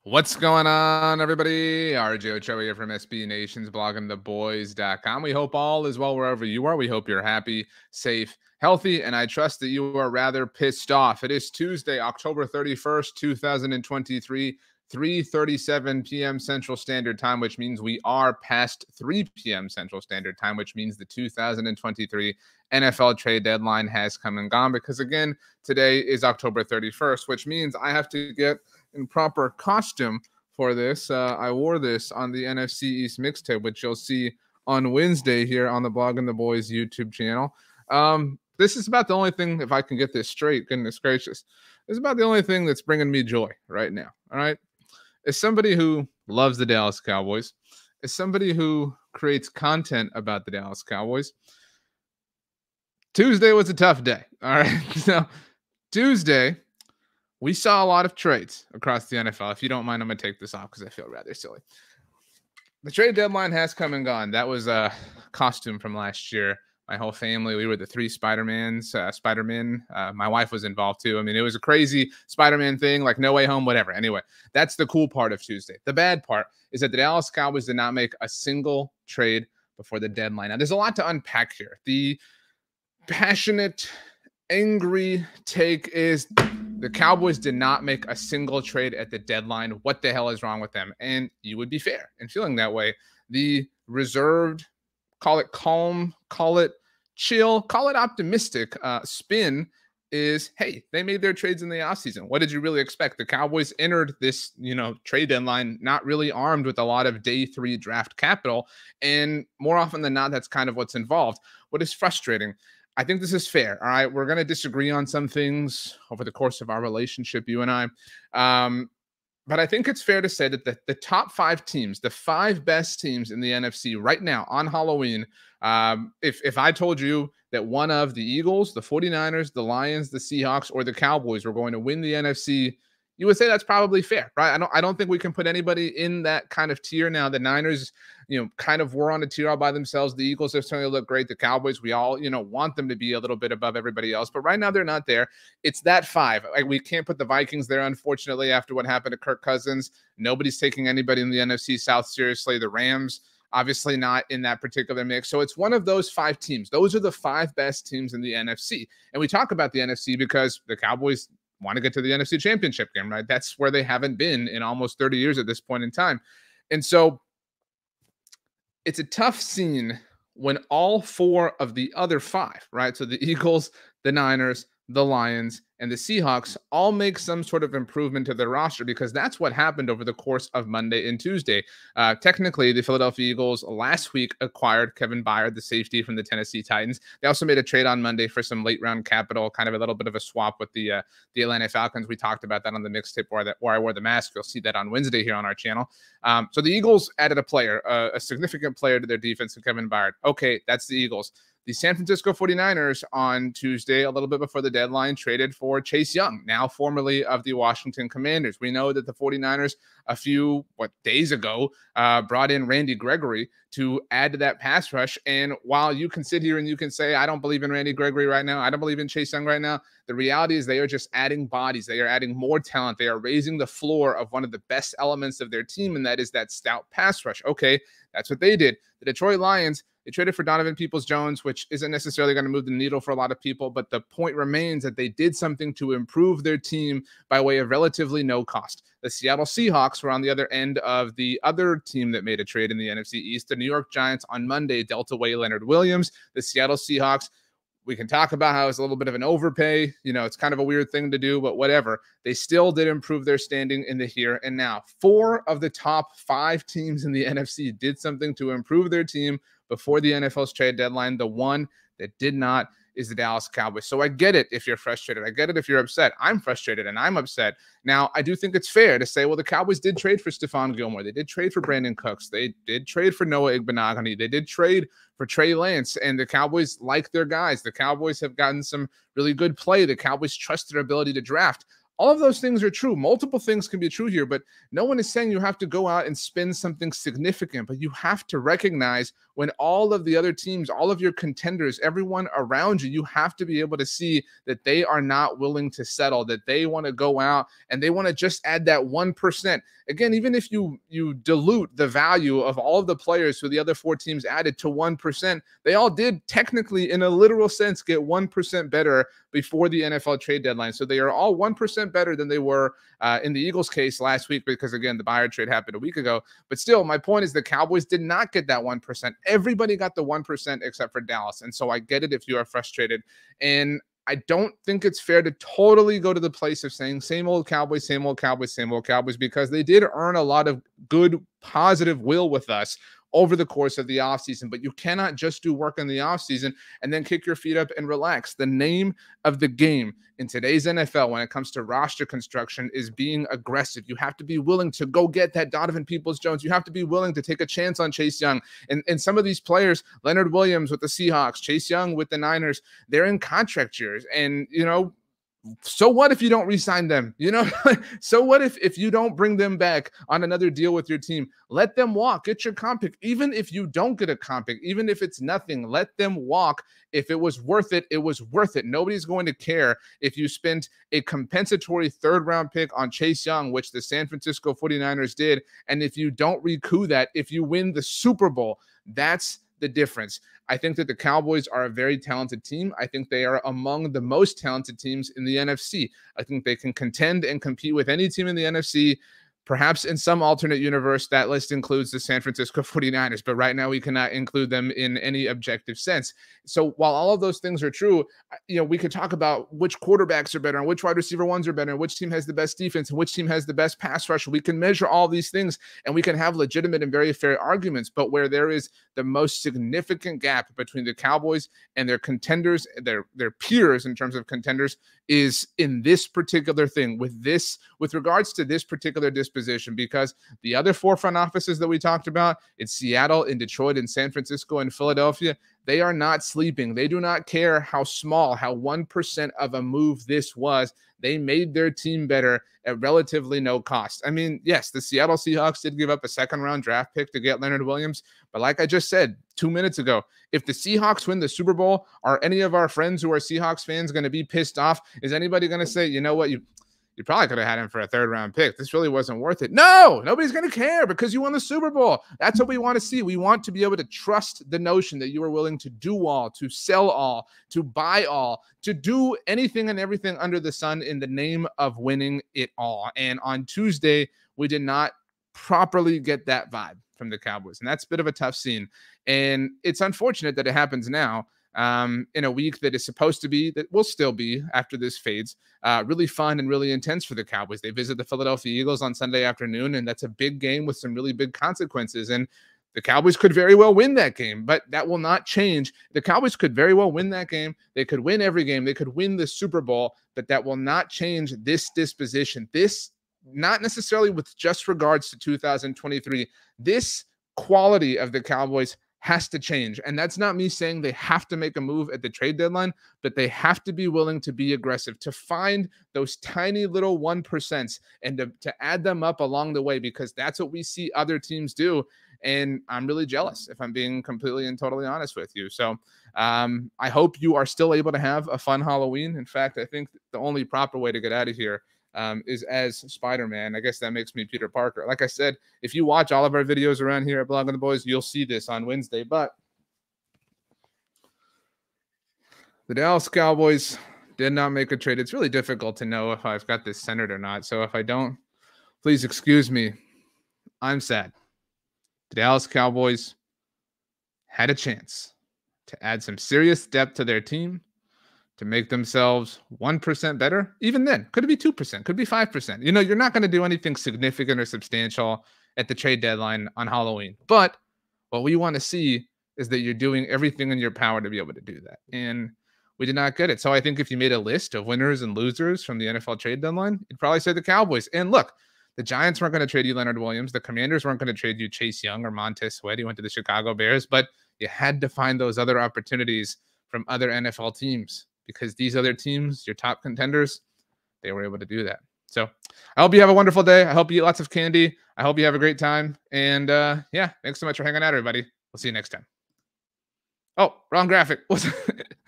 What's going on, everybody? RJ Ochoa here from SB Nation's bloggingtheboys.com. We hope all is well wherever you are. We hope you're happy, safe, healthy, and I trust that you are rather pissed off. It is Tuesday, October 31st, 2023, 3:37 p.m. Central Standard Time, which means we are past 3 p.m. Central Standard Time, which means the 2023 NFL trade deadline has come and gone because, again, today is October 31st, which means I have to get in proper costume for this. I wore this on the NFC East mixtape, which you'll see on Wednesday here on the Blogging the Boys YouTube channel. This is about the only thing, if I can get this straight, goodness gracious, this is about the only thing that's bringing me joy right now. All right. As somebody who loves the Dallas Cowboys, as somebody who creates content about the Dallas Cowboys, Tuesday was a tough day. All right. So Tuesday, we saw a lot of trades across the NFL. If you don't mind, I'm going to take this off because I feel rather silly. The trade deadline has come and gone. That was a costume from last year. My whole family, we were the three Spider-Men. My wife was involved too. I mean, it was a crazy Spider-Man thing, like No Way Home, whatever. Anyway, that's the cool part of Tuesday. The bad part is that the Dallas Cowboys did not make a single trade before the deadline. Now, there's a lot to unpack here. The passionate, angry take is the Cowboys did not make a single trade at the deadline. What the hell is wrong with them? And you would be fair in feeling that way. The reserved, call it calm, call it chill, call it optimistic spin is, hey, they made their trades in the offseason. What did you really expect? The Cowboys entered this, trade deadline not really armed with a lot of day 3 draft capital. And more often than not, that's kind of what's involved. What is frustrating, I think this is fair. All right. We're going to disagree on some things over the course of our relationship, you and I. But I think it's fair to say that the top 5 teams, the 5 best teams in the NFC right now on Halloween, if I told you that one of the Eagles, the 49ers, the Lions, the Seahawks, or the Cowboys were going to win the NFC, you would say that's probably fair, right? I don't think we can put anybody in that kind of tier now. The Niners, kind of were on a tier all by themselves. The Eagles have certainly looked great. The Cowboys, we all, want them to be a little bit above everybody else. But right now they're not there. It's that 5. Like, we can't put the Vikings there, unfortunately, after what happened to Kirk Cousins. Nobody's taking anybody in the NFC South seriously. The Rams, obviously not in that particular mix. So it's one of those 5 teams. Those are the 5 best teams in the NFC. And we talk about the NFC because the Cowboys want to get to the NFC Championship game, right? That's where they haven't been in almost 30 years at this point in time. And so it's a tough scene when all 4 of the other 5, right? So the Eagles, the Niners, the Lions, and the Seahawks all make some sort of improvement to their roster because that's what happened over the course of Monday and Tuesday. Technically, the Philadelphia Eagles last week acquired Kevin Byard, the safety from the Tennessee Titans. They also made a trade on Monday for some late round capital, kind of a little bit of a swap with the Atlanta Falcons. We talked about that on the mixtape where I wore the mask. You'll see that on Wednesday here on our channel. So the Eagles added a player, a significant player to their defense, Kevin Byard. Okay, that's the Eagles. The San Francisco 49ers on Tuesday, a little bit before the deadline, traded for Chase Young, now formerly of the Washington Commanders. We know that the 49ers a few days ago brought in Randy Gregory to add to that pass rush. And while you can sit here and you can say, I don't believe in Randy Gregory right now, I don't believe in Chase Young right now, the reality is they are just adding bodies. They are adding more talent. They are raising the floor of one of the best elements of their team, and that is that stout pass rush. Okay, that's what they did. The Detroit Lions, they traded for Donovan Peoples-Jones, which isn't necessarily going to move the needle for a lot of people, but the point remains that they did something to improve their team by way of relatively no cost. The Seattle Seahawks were on the other end of the other team that made a trade in the NFC East. The New York Giants on Monday dealt away Leonard Williams. The Seattle Seahawks, we can talk about how it's a little bit of an overpay. It's kind of a weird thing to do, but whatever. They still did improve their standing in the here and now. 4 of the top 5 teams in the NFC did something to improve their team before the NFL's trade deadline. The one that did not is the Dallas Cowboys. So I get it if you're frustrated. I get it if you're upset. I'm frustrated and I'm upset. Now, I do think it's fair to say, well, the Cowboys did trade for Stephon Gilmore. They did trade for Brandon Cooks. They did trade for Noah Igbenogany. They did trade for Trey Lance, and the Cowboys like their guys. The Cowboys have gotten some really good play. The Cowboys trust their ability to draft. All of those things are true. Multiple things can be true here, but no one is saying you have to go out and spend something significant, but you have to recognize when all of the other teams, all of your contenders, everyone around you, you have to be able to see that they are not willing to settle, that they want to go out and they want to just add that 1%. Again, even if you dilute the value of all of the players who the other 4 teams added to 1%, they all did technically, in a literal sense, get 1% better before the NFL trade deadline. So they are all 1% better than they were in the Eagles' case last week because, again, the buyer trade happened a week ago. But still, my point is the Cowboys did not get that 1%. Everybody got the 1% except for Dallas. And so I get it if you are frustrated. And I don't think it's fair to totally go to the place of saying same old Cowboys, same old Cowboys, same old Cowboys, because they did earn a lot of good, positive will with us over the course of the offseason. But you cannot just do work in the offseason and then kick your feet up and relax. The name of the game in today's NFL when it comes to roster construction is being aggressive. You have to be willing to go get that Donovan Peoples-Jones. You have to be willing to take a chance on Chase Young. And some of these players, Leonard Williams with the Seahawks, Chase Young with the Niners, they're in contract years. And, so what if you don't re-sign them? So what if you don't bring them back on another deal with your team? Let them walk. Get your comp pick. Even if you don't get a comp pick, even if it's nothing, let them walk. If it was worth it, it was worth it. Nobody's going to care if you spent a compensatory 3rd-round pick on Chase Young, which the San Francisco 49ers did. And if you don't recoup that, if you win the Super Bowl, that's the difference. I think that the Cowboys are a very talented team. I think they are among the most talented teams in the NFC. I think they can contend and compete with any team in the NFC. Perhaps in some alternate universe, that list includes the San Francisco 49ers, but right now we cannot include them in any objective sense. So while all of those things are true, we could talk about which quarterbacks are better and which wide receiver ones are better and which team has the best defense and which team has the best pass rush. We can measure all these things and we can have legitimate and very fair arguments, but where there is the most significant gap between the Cowboys and their contenders, their peers in terms of contenders, is in this particular thing with regards to this particular disposition, because the other 4 front offices that we talked about in Seattle, in Detroit, in San Francisco, and Philadelphia, they are not sleeping. They do not care how small, how 1% of a move this was. They made their team better at relatively no cost. I mean, yes, the Seattle Seahawks did give up a 2nd-round draft pick to get Leonard Williams. But like I just said 2 minutes ago, if the Seahawks win the Super Bowl, are any of our friends who are Seahawks fans going to be pissed off? Is anybody going to say, you know what, you probably could have had him for a 3rd-round pick. This really wasn't worth it. No, nobody's going to care because you won the Super Bowl. That's what we want to see. We want to be able to trust the notion that you are willing to do all, to sell all, to buy all, to do anything and everything under the sun in the name of winning it all. And on Tuesday, we did not properly get that vibe from the Cowboys. And that's a bit of a tough scene. And it's unfortunate that it happens now. In a week that is supposed to be, that will still be after this fades, really fun and really intense for the Cowboys. They visit the Philadelphia Eagles on Sunday afternoon, and that's a big game with some really big consequences. And the Cowboys could very well win that game, but that will not change. The Cowboys could very well win that game. They could win every game. They could win the Super Bowl, but that will not change this disposition. This, not necessarily with just regards to 2023, this quality of the Cowboys has to change. And that's not me saying they have to make a move at the trade deadline, but they have to be willing to be aggressive, to find those tiny little 1% and to add them up along the way, because that's what we see other teams do. And I'm really jealous, if I'm being completely and totally honest with you. So I hope you are still able to have a fun Halloween. In fact, I think the only proper way to get out of here is as Spider-Man. I guess that makes me Peter Parker. Like I said, if you watch all of our videos around here at Blogging the Boys, you'll see this on Wednesday. But the Dallas Cowboys did not make a trade. It's really difficult to know if I've got this centered or not. So if I don't, please excuse me. I'm sad. The Dallas Cowboys had a chance to add some serious depth to their team, to make themselves 1% better. Even then, could it be 2%? Could be 5%. You're not going to do anything significant or substantial at the trade deadline on Halloween. But what we want to see is that you're doing everything in your power to be able to do that. And we did not get it. So I think if you made a list of winners and losers from the NFL trade deadline, you'd probably say the Cowboys. And look, the Giants weren't going to trade you Leonard Williams. The Commanders weren't going to trade you Chase Young or Montez Sweat. He went to the Chicago Bears. But you had to find those other opportunities from other NFL teams, because these other teams, your top contenders, they were able to do that. So I hope you have a wonderful day. I hope you eat lots of candy. I hope you have a great time. And yeah, thanks so much for hanging out, everybody. We'll see you next time. Oh, wrong graphic.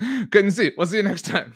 Couldn't see. We'll see you next time.